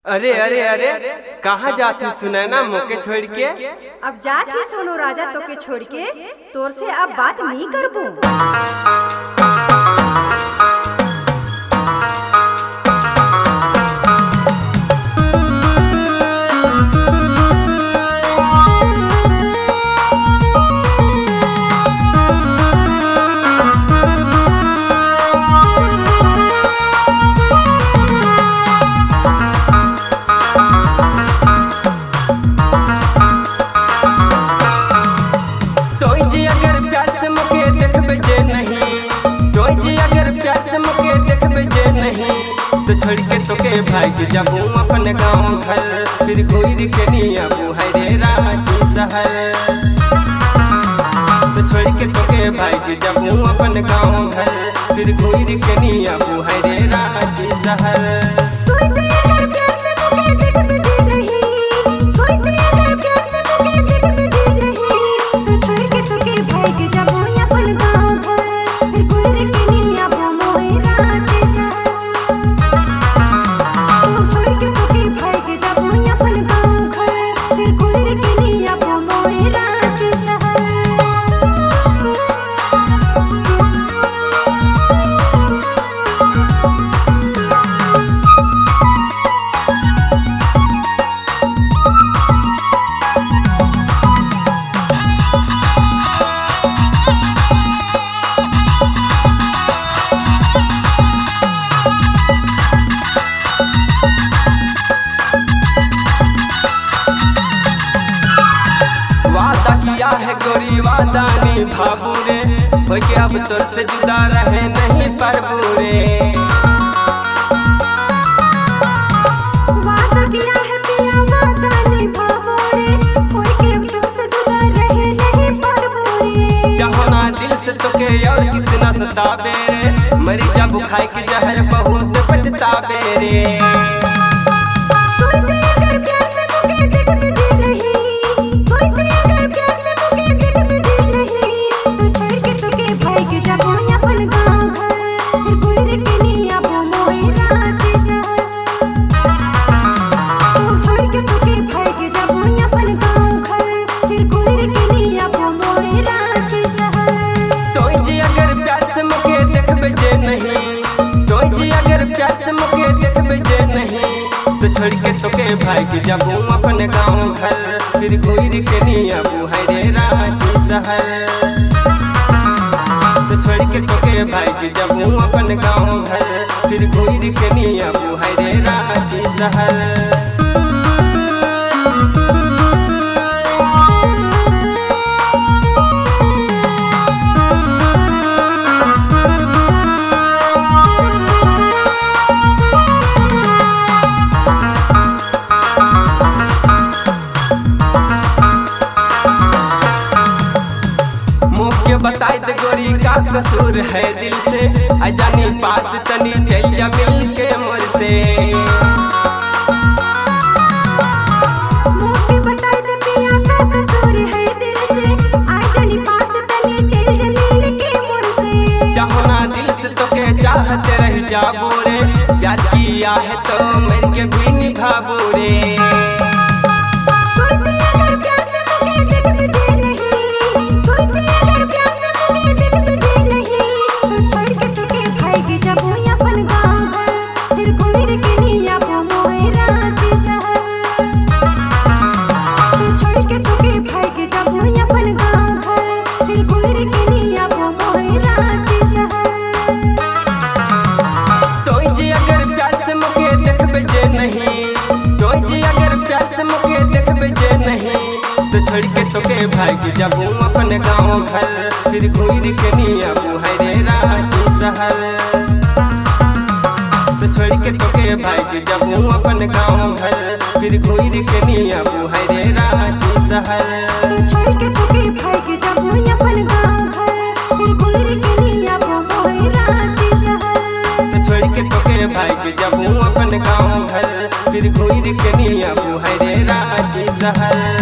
अरे अरे अरे कहाँ जाती सुनैना मोके छोड़ के। अब जात ही सोनू राजा तो के छोड़ के तोर से अब बात नहीं करबू। तो छोड़ के तोके भाग जाबू अपने गाँव घर, फिर घूर के नहीं आबू है रे रांची शहर। तो छोड़ के तोके भाग जाबू अपने गाँव घर, फिर घूर के नहीं आबू है रे रांची शहर। किया है गोरी वादानी भाबू रे, हो के अब तोर से जुदा रहे नहीं पारबू रे। वादा किया है पिया वादानी भाबू रे, हो के अब तोर से जुदा रहे नहीं पारबू रे। जहाना दिल से तोके और कितना सताबे रे, मरी जाबू खाए के जहर बहुत पछताबे रे। तो छोड़ के तोके भाग जाबू अपने गाँव घर, फिर घूर के नहीं आबू है रे रांची शहर। तो छोड़ के तोके भाग जाबू अपने गाँव घर, फिर घूर के नहीं आबू है रे रांची शहर। बताई दे गोरी का कसूर है दिल से, अजानी पास तनी चल जा मिल के मोर से। मोके बताई दे पिया का कसूर है दिल से, अजानी पास तनी चल जा मिल के मोर से। जहाना दिल से तोके चाहते रह जाबू रे, प्यार किया है तो मर के भी निभाबू रे। तो छोड़ के तोके भाग जाबू अपने गाँव घर, फिर घूर के नहीं आबू है रे रांची शहर। तो छोड़ के तोके भाग जाबू अपने गाँव घर, फिर घूर के नहीं आबू है रे रांची शहर। तो छोड़ के तोके भाग जाबू अपने गाँव घर, फिर घूर के नहीं आबू है रांची शहर। तो छोड़ के तोके भाग जाबू अपने गाँव घर, फिर घूर के नहीं आबू है रे रांची शहर।